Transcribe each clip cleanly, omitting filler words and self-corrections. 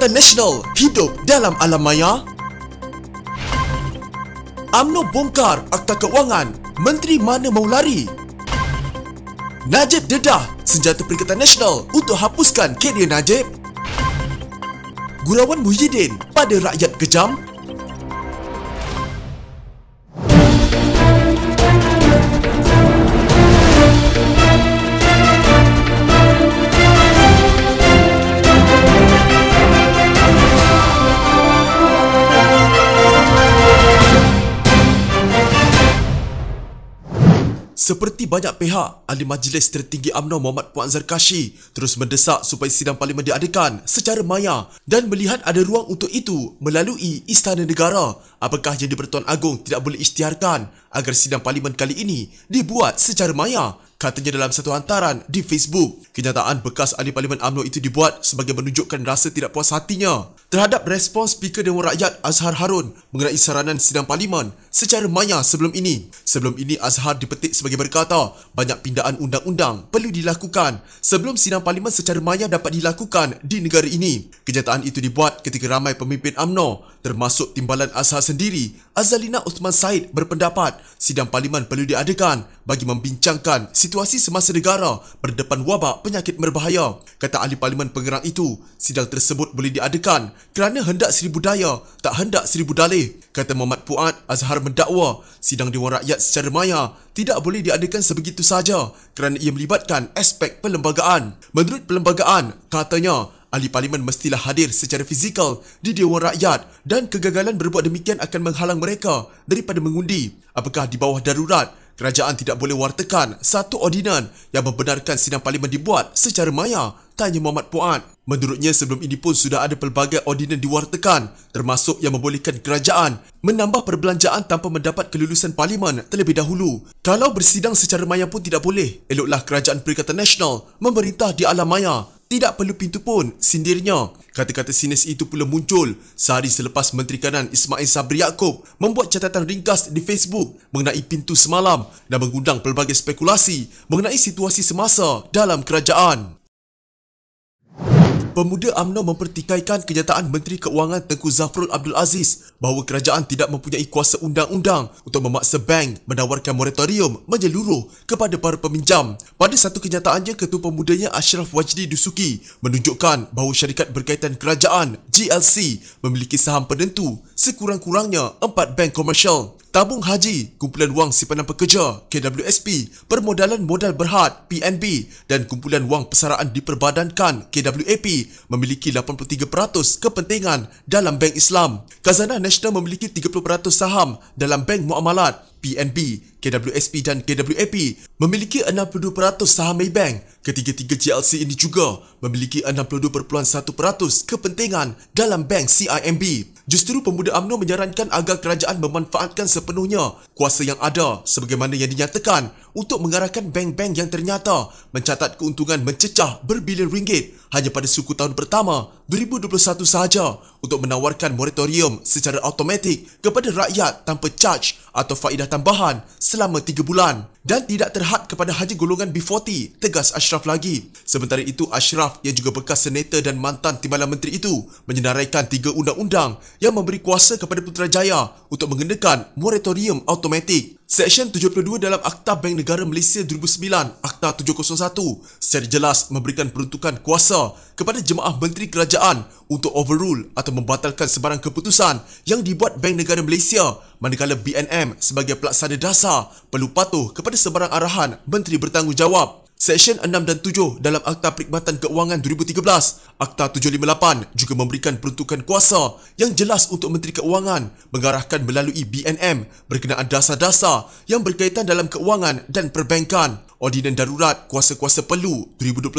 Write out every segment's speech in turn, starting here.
Perikatan Nasional hidup dalam alam maya. UMNO bongkar Akta Keuangan, Menteri mana mau lari? Najib dedah senjata Perikatan Nasional untuk hapuskan karier Najib. Gurauan Muhyiddin pada rakyat kejam. Seperti banyak pihak, Ahli Majlis Tertinggi UMNO Muhammad Puan Zarkashi terus mendesak supaya sidang parlimen diadakan secara maya dan melihat ada ruang untuk itu melalui Istana Negara. Apakah yang di-Pertuan Agong tidak boleh isytiharkan agar sidang parlimen kali ini dibuat secara maya? Katanya dalam satu hantaran di Facebook. Kenyataan bekas ahli parlimen UMNO itu dibuat sebagai menunjukkan rasa tidak puas hatinya terhadap respons Speaker Dewan Rakyat Azhar Harun mengenai saranan sidang parlimen secara maya sebelum ini. Sebelum ini Azhar dipetik sebagai berkata banyak pindaan undang-undang perlu dilakukan sebelum sidang parlimen secara maya dapat dilakukan di negara ini. Kenyataan itu dibuat ketika ramai pemimpin UMNO termasuk timbalan Azhar sendiri, Azalina Uthman Said, berpendapat sidang parlimen perlu diadakan bagi membincangkan situasi semasa negara berdepan wabak penyakit berbahaya. Kata ahli parlimen pengerang itu, sidang tersebut boleh diadakan kerana hendak seribu daya, tak hendak seribu dalih. Kata Muhammad Puan, Azhar mendakwa sidang Dewan Rakyat secara maya tidak boleh diadakan sebegitu saja kerana ia melibatkan aspek perlembagaan. Menurut perlembagaan, katanya, ahli parlimen mestilah hadir secara fizikal di Dewan Rakyat dan kegagalan berbuat demikian akan menghalang mereka daripada mengundi. Apakah di bawah darurat, kerajaan tidak boleh wartakan satu ordinan yang membenarkan sidang parlimen dibuat secara maya? Tanya Muhammad Puan. Menurutnya sebelum ini pun sudah ada pelbagai ordinan diwartakan termasuk yang membolehkan kerajaan menambah perbelanjaan tanpa mendapat kelulusan parlimen terlebih dahulu. Kalau bersidang secara maya pun tidak boleh, eloklah Kerajaan Perikatan Nasional memerintah di alam maya. Tidak perlu pintu pun, sindirnya. Kata-kata sinis itu pula muncul sehari selepas Menteri Kanan Ismail Sabri Yaakob membuat catatan ringkas di Facebook mengenai pintu semalam dan mengundang pelbagai spekulasi mengenai situasi semasa dalam kerajaan. Pemuda UMNO mempertikaikan kenyataan Menteri Keuangan Tengku Zafrul Abdul Aziz bahawa kerajaan tidak mempunyai kuasa undang-undang untuk memaksa bank menawarkan moratorium menyeluruh kepada para peminjam. Pada satu kenyataannya, Ketua Pemudanya Ashraf Wajdi Dusuki menunjukkan bahawa syarikat berkaitan kerajaan GLC memiliki saham penentu sekurang-kurangnya 4 bank komersial. Tabung Haji, Kumpulan Wang Simpanan Pekerja KWSP, Permodalan Modal Berhad PNB dan Kumpulan Wang Persaraan Diperbadankan KWAP memiliki 83% kepentingan dalam Bank Islam. Khazanah Nasional memiliki 30% saham dalam Bank Muamalat. PNB, KWSP dan KWAP memiliki 62% saham Maybank. Ketiga-tiga GLC ini juga memiliki 62.1% kepentingan dalam Bank CIMB. Justru pemuda UMNO menyarankan agar kerajaan memanfaatkan sepenuhnya kuasa yang ada sebagaimana yang dinyatakan untuk mengarahkan bank-bank yang ternyata mencatat keuntungan mencecah berbilion ringgit hanya pada suku tahun pertama 2021 sahaja untuk menawarkan moratorium secara automatik kepada rakyat tanpa charge atau faedah tambahan selama 3 bulan dan tidak terhad kepada haji golongan B40, tegas Ashraf lagi. Sementara itu, Ashraf yang juga bekas senator dan mantan timbalan menteri itu menyenaraikan 3 undang-undang yang memberi kuasa kepada Putrajaya untuk mengenakan moratorium automatik. Seksyen 72 dalam Akta Bank Negara Malaysia 2009, Akta 701, secara jelas memberikan peruntukan kuasa kepada jemaah menteri kerajaan untuk overrule atau membatalkan sebarang keputusan yang dibuat Bank Negara Malaysia, manakala BNM sebagai pelaksana dasar perlu patuh kepada sebarang arahan menteri bertanggungjawab. Seksyen 6 dan 7 dalam Akta Perkhidmatan Keuangan 2013, Akta 758 juga memberikan peruntukan kuasa yang jelas untuk Menteri Keuangan mengarahkan melalui BNM berkenaan dasar-dasar yang berkaitan dalam keuangan dan perbankan. Ordinan Darurat Kuasa-Kuasa Perlu 2021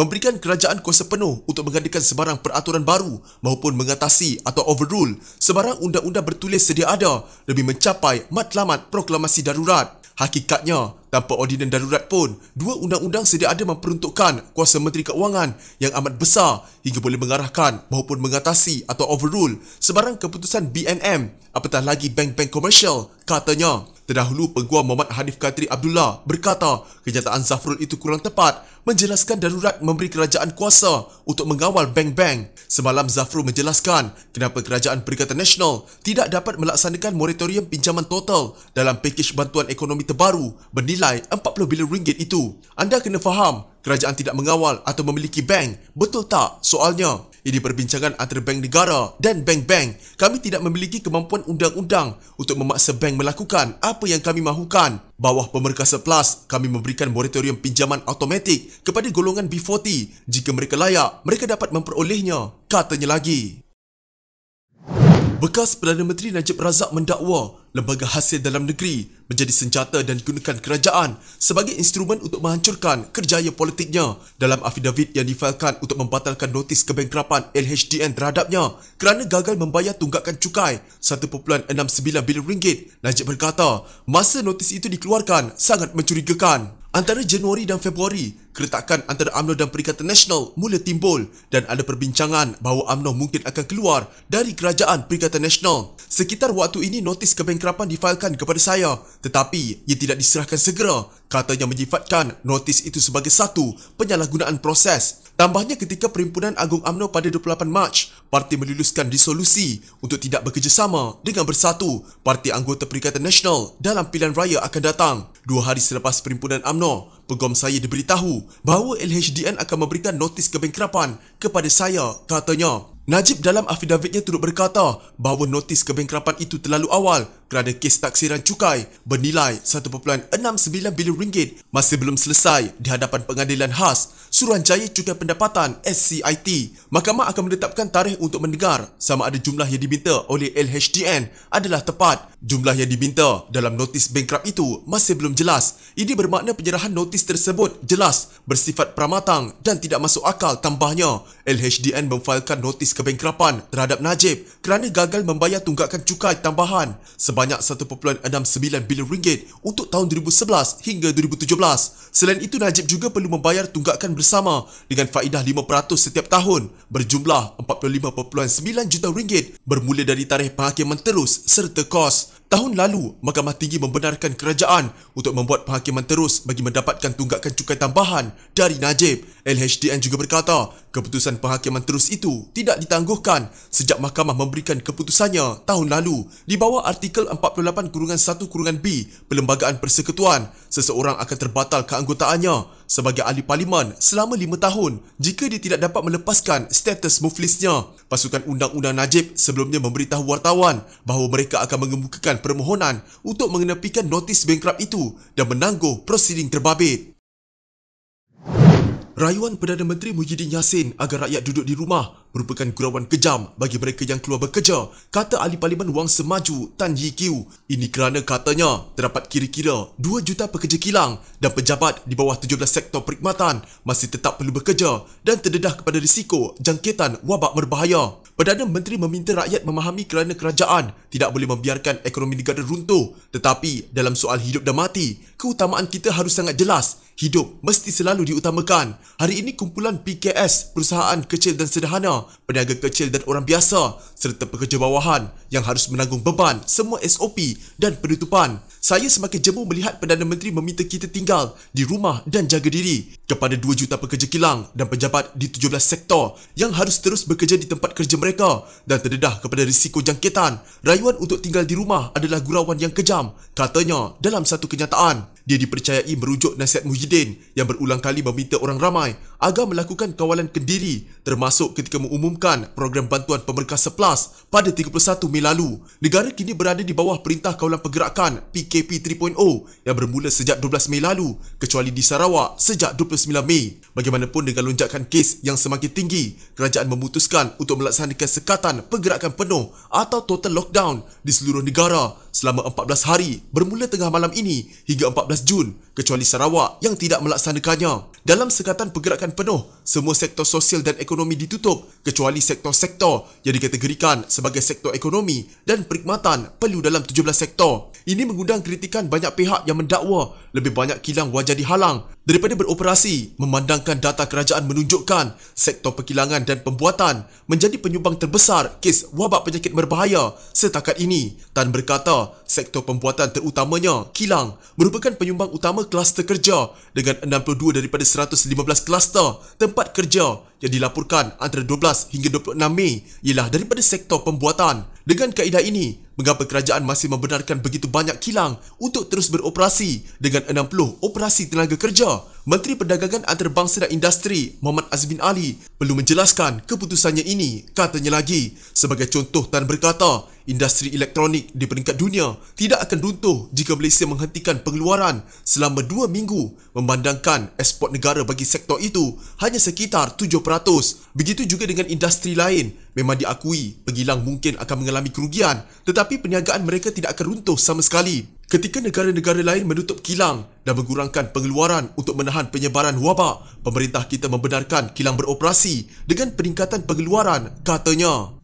memberikan kerajaan kuasa penuh untuk mengadakan sebarang peraturan baru maupun mengatasi atau overrule sebarang undang-undang bertulis sedia ada demi mencapai matlamat proklamasi darurat. Hakikatnya, tanpa ordinan darurat pun, dua undang-undang sedia ada memperuntukkan kuasa Menteri Keuangan yang amat besar hingga boleh mengarahkan maupun mengatasi atau overrule sebarang keputusan BNM, apatah lagi bank-bank komersial, katanya. Terdahulu, Peguam Muhammad Hanif Katri Abdullah berkata kenyataan Zafrul itu kurang tepat, menjelaskan darurat memberi kerajaan kuasa untuk mengawal bank-bank. Semalam Zafrul menjelaskan kenapa Kerajaan Perikatan Nasional tidak dapat melaksanakan moratorium pinjaman total dalam pakej bantuan ekonomi terbaru bernilai 40 bilion ringgit itu. Anda kena faham, kerajaan tidak mengawal atau memiliki bank, betul tak soalnya? Ini perbincangan antara bank negara dan bank-bank. Kami tidak memiliki kemampuan undang-undang untuk memaksa bank melakukan apa yang kami mahukan. Bawah Pemerkasa Plus, kami memberikan moratorium pinjaman automatik kepada golongan B40. Jika mereka layak, mereka dapat memperolehnya, katanya lagi. Bekas Perdana Menteri Najib Razak mendakwa lembaga hasil dalam negeri menjadi senjata dan digunakan kerajaan sebagai instrumen untuk menghancurkan kerjaya politiknya. Dalam afidavit yang difailkan untuk membatalkan notis kebangkrapan LHDN terhadapnya kerana gagal membayar tunggakan cukai 1.69 bilion ringgit, Najib berkata masa notis itu dikeluarkan sangat mencurigakan. Antara Januari dan Februari, keretakan antara UMNO dan Perikatan Nasional mula timbul dan ada perbincangan bahawa UMNO mungkin akan keluar dari Kerajaan Perikatan Nasional. Sekitar waktu ini notis kebangkrapan difailkan kepada saya tetapi ia tidak diserahkan segera. Katanya menyifatkan notis itu sebagai satu penyalahgunaan proses. Tambahnya ketika Perhimpunan Agung UMNO pada 28 Mac, parti meluluskan resolusi untuk tidak bekerjasama dengan Bersatu, parti anggota Perikatan Nasional dalam pilihan raya akan datang. 2 hari selepas Perhimpunan UMNO, peguam saya diberitahu bahawa LHDN akan memberikan notis kebangkrapan kepada saya, katanya. Najib dalam afidavitnya turut berkata bahawa notis kebangkrapan itu terlalu awal kerana kes taksiran cukai bernilai 1.69 bilion ringgit masih belum selesai di hadapan Pengadilan Khas Suruhanjaya Cukai Pendapatan SCIT. Mahkamah akan menetapkan tarikh untuk mendengar sama ada jumlah yang diminta oleh LHDN adalah tepat. Jumlah yang diminta dalam notis bankrupt itu masih belum jelas. Ini bermakna penyerahan notis tersebut jelas bersifat pramatang dan tidak masuk akal, tambahnya. LHDN memfailkan notis kebangkrapan terhadap Najib kerana gagal membayar tunggakan cukai tambahan sebanyak 1.69 bilion ringgit untuk tahun 2011 hingga 2017. Selain itu, Najib juga perlu membayar tunggakan bersama dengan faedah 5% setiap tahun berjumlah 45.9 juta ringgit bermula dari tarikh penghakiman terus serta kos. Tahun lalu, Mahkamah Tinggi membenarkan kerajaan untuk membuat penghakiman terus bagi mendapatkan tunggakan cukai tambahan dari Najib. LHDN juga berkata, keputusan penghakiman terus itu tidak ditangguhkan sejak Mahkamah memberikan keputusannya tahun lalu. Di bawah Artikel 48-1-B Perlembagaan Persekutuan, seseorang akan terbatal keanggotaannya sebagai ahli parlimen selama 5 tahun jika dia tidak dapat melepaskan status muflisnya. Pasukan Undang-Undang Najib sebelumnya memberitahu wartawan bahawa mereka akan mengemukakan permohonan untuk mengenepikan notis bankrupt itu dan menangguh prosiding terbabit. Rayuan Perdana Menteri Muhyiddin Yassin agar rakyat duduk di rumah merupakan gurauan kejam bagi mereka yang keluar bekerja, kata Ahli Parlimen Wang Semaju Tan Yi Kiu. Ini kerana katanya terdapat kira-kira 2 juta pekerja kilang dan pejabat di bawah 17 sektor perkhidmatan masih tetap perlu bekerja dan terdedah kepada risiko jangkitan wabak berbahaya. Perdana Menteri meminta rakyat memahami kerana kerajaan tidak boleh membiarkan ekonomi negara runtuh, tetapi dalam soal hidup dan mati, keutamaan kita harus sangat jelas. Hidup mesti selalu diutamakan. Hari ini kumpulan PKS, perusahaan kecil dan sederhana, peniaga kecil dan orang biasa serta pekerja bawahan yang harus menanggung beban semua SOP dan penutupan. Saya semakin jemu melihat Perdana Menteri meminta kita tinggal di rumah dan jaga diri kepada 2 juta pekerja kilang dan pejabat di 17 sektor yang harus terus bekerja di tempat kerja mereka dan terdedah kepada risiko jangkitan. Rayuan untuk tinggal di rumah adalah gurauan yang kejam, katanya dalam satu kenyataan. Dia dipercayai merujuk nasihat Muhyiddin yang berulang kali meminta orang ramai agar melakukan kawalan kendiri termasuk ketika mengumumkan program bantuan Pemerkasa Plus pada 31 Mei lalu. Negara kini berada di bawah Perintah Kawalan Pergerakan PKP 3.0 yang bermula sejak 12 Mei lalu kecuali di Sarawak sejak 29 Mei. Bagaimanapun dengan lonjakan kes yang semakin tinggi, kerajaan memutuskan untuk melaksanakan sekatan pergerakan penuh atau total lockdown di seluruh negara selama 14 hari bermula tengah malam ini hingga 14 Jun kecuali Sarawak yang tidak melaksanakannya. Dalam sekatan pergerakan penuh, semua sektor sosial dan ekonomi ditutup kecuali sektor-sektor yang dikategorikan sebagai sektor ekonomi dan perkhidmatan perlu dalam 17 sektor. Ini mengundang kritikan banyak pihak yang mendakwa lebih banyak kilang wajar dihalang daripada beroperasi, memandangkan data kerajaan menunjukkan sektor perkilangan dan pembuatan menjadi penyumbang terbesar kes wabak penyakit berbahaya setakat ini. Tan berkata, sektor pembuatan terutamanya kilang merupakan penyumbang utama kluster kerja dengan 62 daripada 115 kluster tempat kerja yang dilaporkan antara 12 hingga 26 Mei ialah daripada sektor pembuatan. Dengan kaedah ini, mengapa kerajaan masih membenarkan begitu banyak kilang untuk terus beroperasi dengan 60 operasi tenaga kerja? Menteri Perdagangan Antarabangsa dan Industri Muhammad Azmin Ali perlu menjelaskan keputusannya ini. Katanya lagi, sebagai contoh Tan berkata, industri elektronik di peringkat dunia tidak akan runtuh jika Malaysia menghentikan pengeluaran selama 2 minggu, memandangkan ekspor negara bagi sektor itu hanya sekitar 7%. Begitu juga dengan industri lain. Memang diakui pengilang mungkin akan mengalami kerugian, tetapi perniagaan mereka tidak akan runtuh sama sekali. Ketika negara-negara lain menutup kilang dan mengurangkan pengeluaran untuk menahan penyebaran wabak, pemerintah kita membenarkan kilang beroperasi dengan peningkatan pengeluaran, katanya.